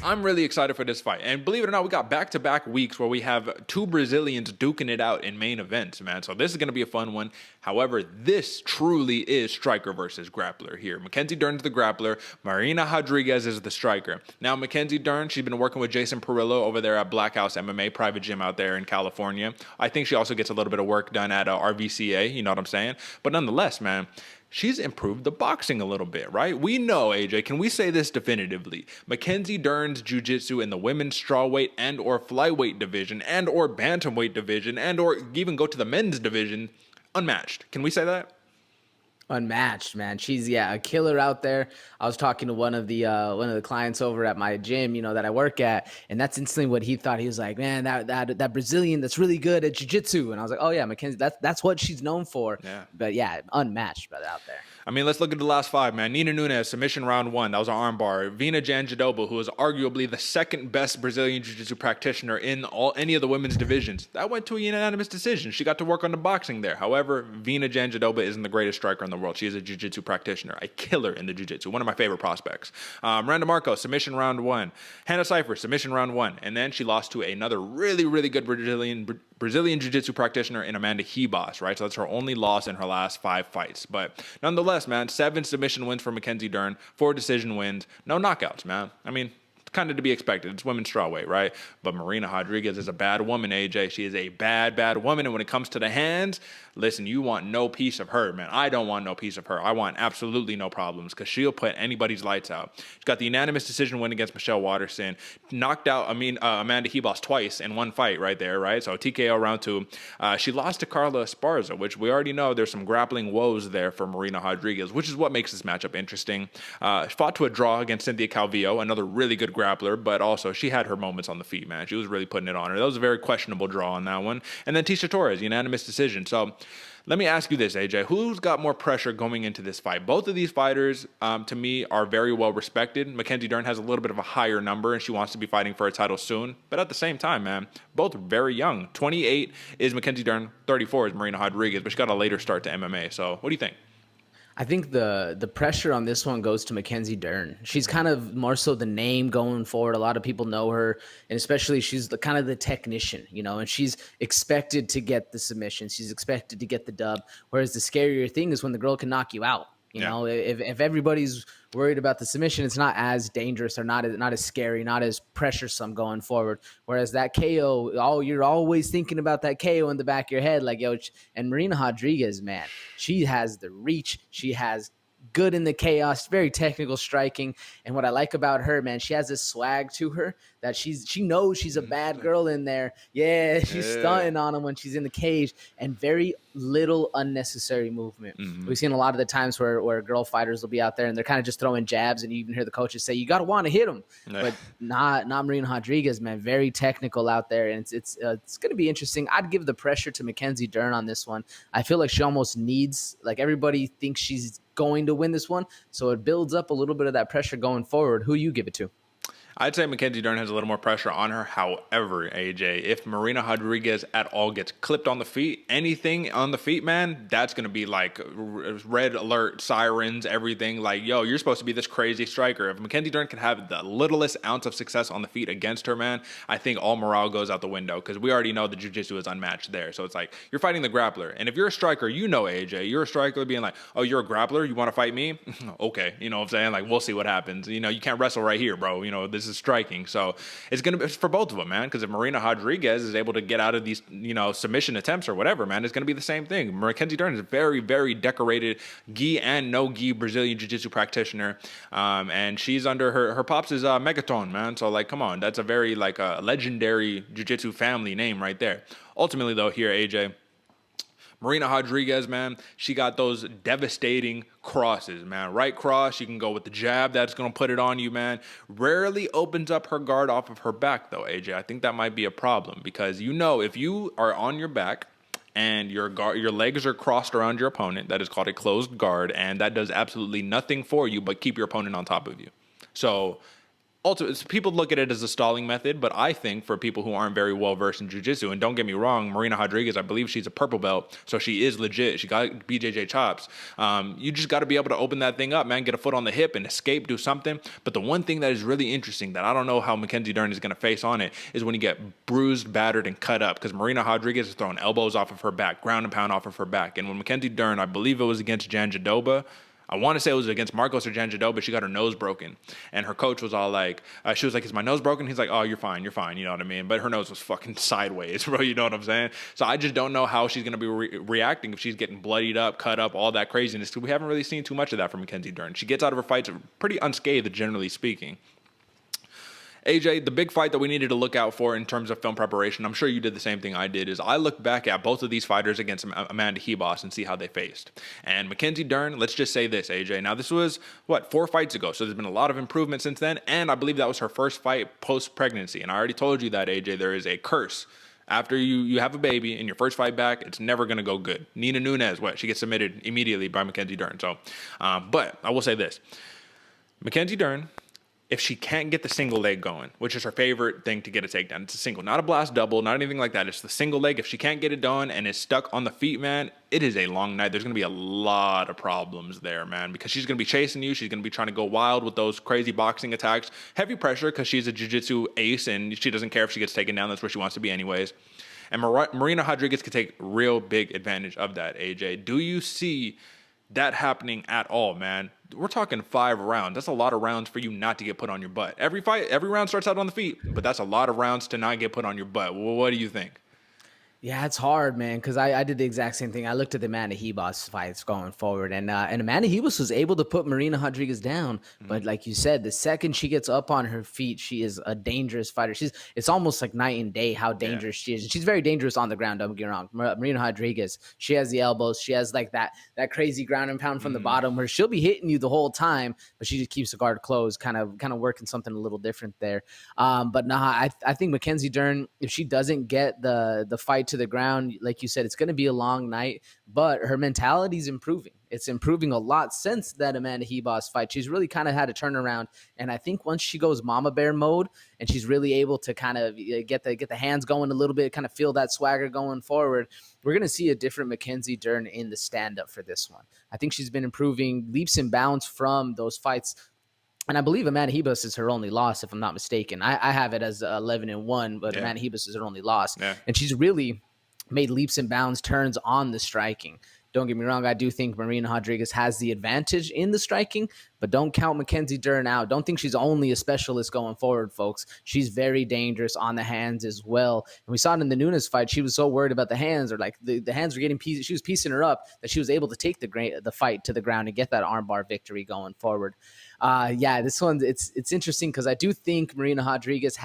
I'm really excited for this fight. And believe it or not, we got back-to-back weeks where we have two Brazilians duking it out in main events, man. So this is going to be a fun one. However, this truly is striker versus grappler here. MACKENZIE Dern's the grappler. Marina Rodriguez is the striker. Now, MACKENZIE Dern, she's been working with Jason Perillo over there at Black House MMA, private gym out there in California. I think she also gets a little bit of work done at RVCA, you know what I'm saying? But nonetheless, man, she's improved the boxing a little bit, right? We know, AJ, can we say this definitively? MACKENZIE Dern's jiu-jitsu in the women's strawweight and or flyweight division and or bantamweight division and or even go to the men's division, unmatched. Can we say that? Unmatched, man. She's a killer out there. I was talking to one of the clients over at my gym, that I work at, and that's instantly what he thought. He was like, man, that Brazilian that's really good at jiu-jitsu. And I was like, oh yeah, MACKENZIE, that's what she's known for. Yeah. But yeah, unmatched brother out there. I mean, let's look at the last five, man. Nina Nunes, submission round 1. That was an armbar. Vina Jandiroba, who is arguably the second best Brazilian jiu-jitsu practitioner in any of the women's divisions. That went to a unanimous decision. She got to work on the boxing there. However, Vina Jandiroba isn't the greatest striker in the world. She is a jiu-jitsu practitioner, a killer in the jiu-jitsu, one of my favorite prospects. Miranda Marco, submission round 1. Hannah Cipher, submission round 1. And then she lost to another really, really good Brazilian jiu-jitsu practitioner in Amanda Ribas, right? So that's her only loss in her last 5 fights. But nonetheless, man, 7 submission wins for MACKENZIE Dern, 4 decision wins, no knockouts, man. I mean, kind of to be expected. It's women's strawweight, right? But Marina Rodriguez is a bad woman, AJ. She is a bad, bad woman. And when it comes to the hands, listen, you want no piece of her, man. I don't want no piece of her. I want absolutely no problems because she'll put anybody's lights out. She's got the unanimous decision win against Michelle Waterson. Knocked out, Amanda Ribas twice in one fight right there, right? So TKO round 2. She lost to Carla Esparza, which we already know there's some grappling woes there for Marina Rodriguez, which is what makes this matchup interesting. Fought to a draw against Cynthia Calvillo, another really good grappler, but also she had her moments on the feet, man. She was really putting it on her. That was a very questionable draw on that one. And then Tisha Torres, unanimous decision. So let me ask you this, AJ. Who's got more pressure going into this fight? Both of these fighters, to me, are very well respected. MACKENZIE Dern has a little bit of a higher number, and she wants to be fighting for a title soon. But at the same time, man, both very young. 28 is MACKENZIE Dern, 34 is Marina Rodriguez, but she got a later start to MMA. So what do you think? I think the pressure on this one goes to MACKENZIE Dern. She's kind of more so the name going forward. A lot of people know her, and especially she's kind of the technician, and she's expected to get the submission. She's expected to get the dub. Whereas the scarier thing is when the girl can knock you out. You know, if everybody's worried about the submission, it's not as dangerous or not as scary, not as pressuresome going forward. Whereas that KO, you're always thinking about that KO in the back of your head, like, yo. And Marina Rodriguez, man, she has the reach. She has good in the chaos, very technical striking. And what I like about her, man, she has this swag to her that she knows she's a bad girl in there. Yeah, she's stunting on him when she's in the cage, and very little unnecessary movement. We've seen a lot of the times where girl fighters will be out there and they're kind of just throwing jabs, and you even hear the coaches say, you got to want to hit them. But not Marina Rodriguez, man, very technical out there. And it's going to be interesting. I'd give the pressure to MACKENZIE Dern on this one. I feel like she almost needs, like, everybody thinks she's going to win this one, so it builds up a little bit of that pressure going forward. Who you give it to? I'd say MACKENZIE Dern has a little more pressure on her. However, AJ, if Marina Rodriguez at all gets clipped on the feet, anything on the feet, man, that's going to be like red alert, sirens, everything. Like, yo, you're supposed to be this crazy striker. If MACKENZIE Dern can have the littlest ounce of success on the feet against her, man, I think all morale goes out the window because we already know the jiu-jitsu is unmatched there. So it's like you're fighting the grappler. And if you're a striker, AJ, you're a striker being like, oh, you're a grappler? You want to fight me? Okay. You know what I'm saying? Like, we'll see what happens. You can't wrestle right here, bro. This is striking. So it's for both of them, man, because if Marina Rodriguez is able to get out of these, submission attempts or whatever, man, it's going to be the same thing. MACKENZIE Dern is a very, very decorated gi and no gi Brazilian jiu-jitsu practitioner. And she's under her pops is Megaton, man. So, like, come on, that's a very, like, a legendary jiu-jitsu family name right there. Ultimately, though, here, AJ, Marina Rodriguez, man, she got those devastating crosses, man. Right cross, she can go with the jab. That's going to put it on you, man. Rarely opens up her guard off of her back, though, AJ. I think that might be a problem because, if you are on your back and your legs are crossed around your opponent, that is called a closed guard, and that does absolutely nothing for you but keep your opponent on top of you. So ultimately, people look at it as a stalling method, but I think for people who aren't very well versed in jiu-jitsu, and don't get me wrong, Marina Rodriguez, I believe she's a purple belt, so she is legit. She got BJJ chops. You just got to be able to open that thing up, man, get a foot on the hip and escape, do something. But the one thing that is really interesting that I don't know how Mackenzie Dern is going to face on it is when you get bruised, battered, and cut up, because Marina Rodriguez is throwing elbows off of her back, ground and pound off of her back. And when Mackenzie Dern, I believe it was against Jan Jadoba, I want to say it was against Marcos or Janjado, but she got her nose broken. And her coach was all like, she was like, is my nose broken? He's like, oh, you're fine. You know what I mean? But her nose was fucking sideways, bro. You know what I'm saying? So I just don't know how she's going to be reacting if she's getting bloodied up, cut up, all that craziness. We haven't really seen too much of that from Mackenzie Dern. She gets out of her fights pretty unscathed, generally speaking. AJ, the big fight that we needed to look out for in terms of film preparation, I'm sure you did the same thing I did, is I look back at both of these fighters against Amanda Hebos and see how they faced. And Mackenzie Dern, let's just say this, AJ. Now, this was, 4 fights ago, so there's been a lot of improvement since then, and I believe that was her first fight post-pregnancy. And I already told you that, AJ, there is a curse. After you have a baby in your first fight back, it's never going to go good. Nina Nunes, she gets submitted immediately by Mackenzie Dern. So, but I will say this. Mackenzie Dern, if she can't get the single leg going, which is her favorite thing to get a takedown, it's a single, not a blast double, not anything like that. It's the single leg. If she can't get it done and is stuck on the feet, man, it is a long night. There's going to be a lot of problems there, man, because she's going to be chasing you. She's going to be trying to go wild with those crazy boxing attacks. Heavy pressure because she's a jiu-jitsu ace and she doesn't care if she gets taken down. That's where she wants to be anyways. And Marina Rodriguez could take real big advantage of that, AJ. Do you see that happening at all, man? We're talking 5 rounds. That's a lot of rounds for you not to get put on your butt. Every round starts out on the feet, but that's a lot of rounds to not get put on your butt. Well, what do you think? Yeah, it's hard, man, because I did the exact same thing. I looked at the Amanda Hebos fights going forward, and Amanda Hebos was able to put Marina Rodriguez down. But like you said, the second she gets up on her feet, she is a dangerous fighter. It's almost like night and day how dangerous she is. And she's very dangerous on the ground, don't get me wrong. Marina Rodriguez, she has the elbows. She has like that crazy ground and pound from the bottom where she'll be hitting you the whole time, but she just keeps the guard closed, kind of working something a little different there. But I think Mackenzie Dern, if she doesn't get the fight to the ground, like you said, it's going to be a long night, but her mentality is improving. It's improving a lot since that Amanda Hebos fight. She's really kind of had a turnaround, and I think once she goes mama bear mode and she's really able to kind of get the hands going a little bit, kind of feel that swagger going forward, we're going to see a different Mackenzie Dern in the stand-up for this one. I think she's been improving leaps and bounds from those fights. And I believe Amanda Hebos is her only loss, if I'm not mistaken. I have it as 11-1, but Amanda Hebos is her only loss. Yeah. And she's really made leaps and bounds, turns on the striking. Don't get me wrong, I do think Marina Rodriguez has the advantage in the striking, but don't count Mackenzie Dern out. Don't think she's only a specialist going forward, folks. She's very dangerous on the hands as well. And we saw it in the Nunes fight. She was so worried about the hands, or like the hands were getting pieced. She was piecing her up that she was able to take the fight to the ground and get that armbar victory going forward. This one, it's interesting because I do think Marina Rodriguez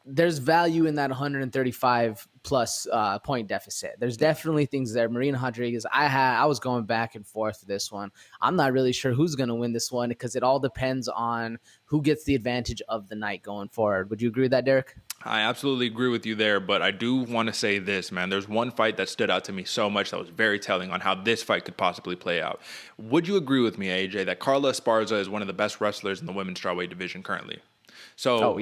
there's value in that 135 plus point deficit. There's definitely things there. Marina Rodriguez, I was going back and forth for this one. I'm not really sure who's going to win this one because it all depends on who gets the advantage of the night going forward. Would you agree with that, Derek? I absolutely agree with you there, but I do want to say this, man. There's one fight that stood out to me so much that was very telling on how this fight could possibly play out. Would you agree with me, AJ, that Carla Esparza is one of the best wrestlers in the women's strawweight division currently? So,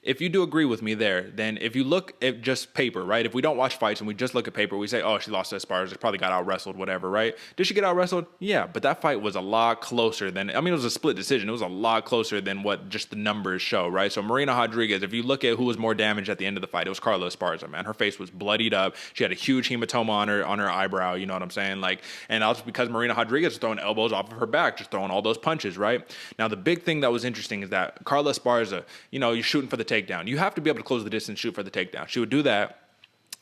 if you do agree with me there, then if you look at just paper, right? If we don't watch fights and we just look at paper, we say, oh, she lost to Esparza, probably got out-wrestled, whatever, right? Did she get out-wrestled? Yeah, but that fight was a lot closer than, it was a split decision. It was a lot closer than what just the numbers show, right? So Marina Rodriguez, if you look at who was more damaged at the end of the fight, it was Carla Esparza, man. Her face was bloodied up. She had a huge hematoma on her eyebrow, you know what I'm saying? And that was because Marina Rodriguez was throwing elbows off of her back, just throwing all those punches, right? Now, the big thing that was interesting is that Carla Esparza, you're shooting for the takedown. You have to be able to close the distance, shoot for the takedown. She would do that,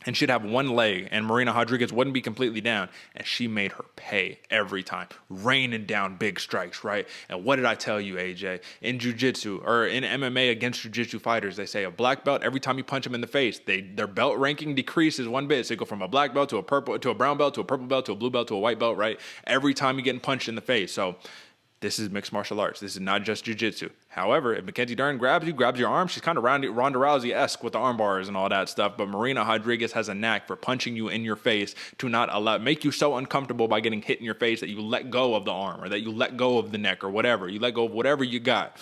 and she'd have one leg, and Marina Rodriguez wouldn't be completely down, and she made her pay every time, raining down big strikes, right? And what did I tell you, AJ? In jiu-jitsu, or in MMA against jiu-jitsu fighters, they say a black belt, every time you punch them in the face, their belt ranking decreases one bit. So you go from a black belt to a purple, to a brown belt, to a purple belt, to a blue belt, to a white belt, right? Every time you're getting punched in the face. So this is mixed martial arts. This is not just jiu-jitsu. However, if Mackenzie Dern grabs your arm, she's kind of Ronda Rousey-esque with the arm bars and all that stuff. But Marina Rodriguez has a knack for punching you in your face to not make you so uncomfortable by getting hit in your face that you let go of the arm, or that you let go of the neck, or whatever. You let go of whatever you got.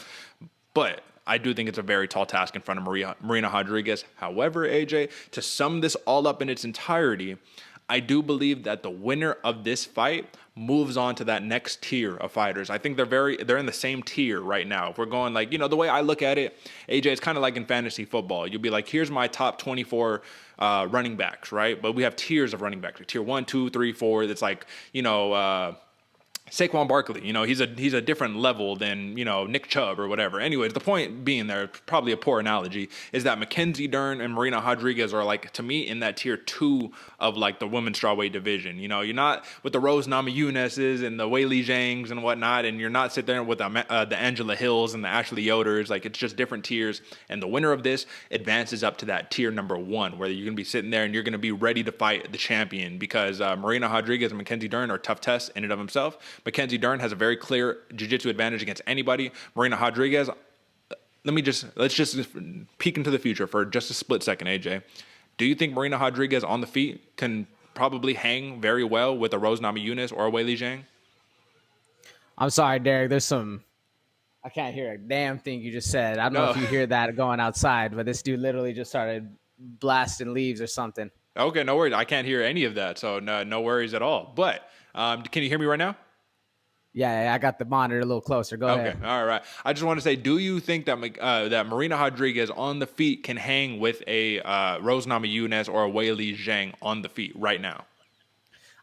But I do think it's a very tall task in front of Marina Rodriguez. However, AJ, to sum this all up in its entirety, I do believe that the winner of this fight moves on to that next tier of fighters. I think they're in the same tier right now. If we're going like, the way I look at it, AJ, it's kind of like in fantasy football. You'll be like, here's my top 24 running backs, right? But we have tiers of running backs, like tier 1, 2, 3, 4. That's like, Saquon Barkley, he's a different level than, Nick Chubb or whatever. Anyways, the point being there, probably a poor analogy, is that MACKENZIE DERN and Marina Rodriguez are like, to me, in that tier 2 of like the women's strawweight division. You're not with the Rose Namajunas and the Weili Zhangs and whatnot, and you're not sitting there with the Angela Hills and the Ashley Yoders. Like, it's just different tiers. And the winner of this advances up to that tier number 1, where you're going to be sitting there and you're going to be ready to fight the champion, because Marina Rodriguez and MACKENZIE DERN are tough tests in and of himself. MACKENZIE DERN has a very clear jiu-jitsu advantage against anybody. Marina Rodriguez, let's just peek into the future for just a split second, AJ. Do you think Marina Rodriguez on the feet can probably hang very well with a Rose Namajunas or a Weili Zhang? I'm sorry, Derek. I can't hear a damn thing you just said. I don't know if you hear that going outside, but this dude literally just started blasting leaves or something. Okay, no worries. I can't hear any of that, so no worries at all. But can you hear me right now? Yeah, I got the monitor a little closer. Go ahead. Okay, all right. I just want to say, do you think that that Marina Rodriguez on the feet can hang with a Rose Namajunas or a Weili Zhang on the feet right now?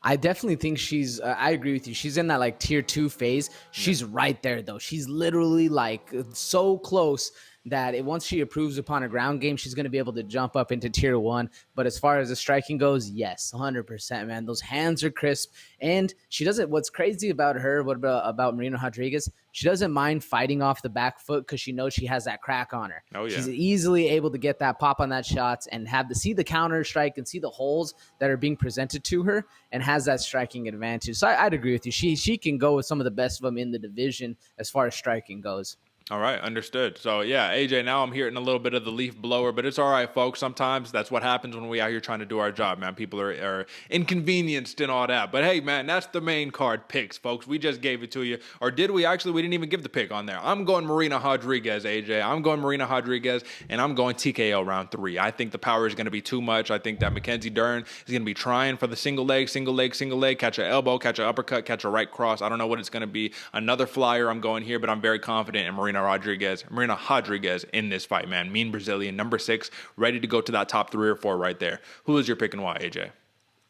I definitely think she's I agree with you. She's in that like tier 2 phase. She's right there though. She's literally like so close that once she improves upon her ground game, she's going to be able to jump up into tier 1. But as far as the striking goes, yes, 100%, man. Those hands are crisp. And she doesn't, what's crazy about her, about Marina Rodriguez, she doesn't mind fighting off the back foot because she knows she has that crack on her. Oh, yeah. She's easily able to get that pop on that shots and see the counter strike and see the holes that are being presented to her, and has that striking advantage. So I'd agree with you. She can go with some of the best of them in the division as far as striking goes. All right, understood. So, yeah, AJ, now I'm hearing a little bit of the leaf blower, but it's all right, folks. Sometimes that's what happens when we out here trying to do our job, man. People are inconvenienced and all that. But, hey, man, that's the main card picks, folks. We just gave it to you. Or did we? Actually, we didn't even give the pick on there. I'm going Marina Rodriguez, AJ. I'm going Marina Rodriguez, and I'm going TKO round 3. I think the power is going to be too much. I think that MACKENZIE DERN is going to be trying for the single leg, catch an elbow, catch an uppercut, catch a right cross. I don't know what it's going to be. Another flyer I'm going here, but I'm very confident in Marina Rodriguez in this fight, man. Mean Brazilian, number 6, ready to go to that top 3 or 4 right there. Who is your pick and why, AJ?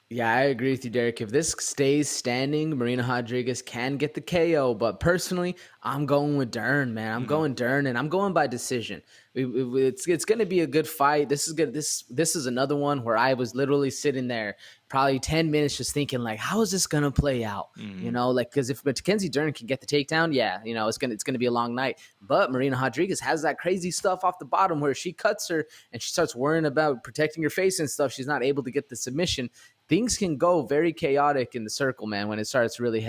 Yeah, I agree with you, Derek. If this stays standing, Marina Rodriguez can get the KO. But personally, I'm going with Dern, man. I'm going Dern, and I'm going by decision. It's going to be a good fight. This is good. This is another one where I was literally sitting there probably 10 minutes just thinking, like, how is this going to play out? Because if MACKENZIE DERN can get the takedown, yeah, it's going to be a long night. But Marina Rodriguez has that crazy stuff off the bottom where she cuts her and she starts worrying about protecting her face and stuff. She's not able to get the submission. Things can go very chaotic in the circle, man, when it starts really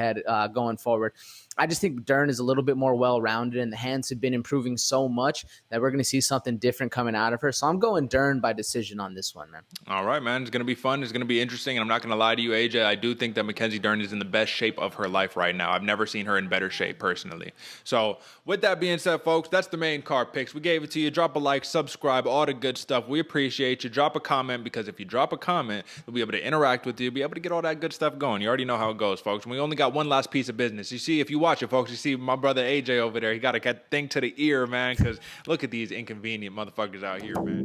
going forward. I just think Dern is a little bit more well-rounded, and the hands have been improving so much that we're going to see something different coming out of her. So I'm going Dern by decision on this one, man. All right, man. It's going to be fun. It's going to be interesting, and I'm not going to lie to you, AJ. I do think that MACKENZIE DERN is in the best shape of her life right now. I've never seen her in better shape, personally. So with that being said, folks, that's the main card picks. We gave it to you. Drop a like, subscribe, all the good stuff. We appreciate you. Drop a comment, because if you drop a comment, we'll be able to interact with you, be able to get all that good stuff going. You already know how it goes, folks. And we only got one last piece of business. You see, if you watch it, folks, you see my brother AJ over there. He got a thing to the ear, man, because look at these inconvenient motherfuckers out here, man.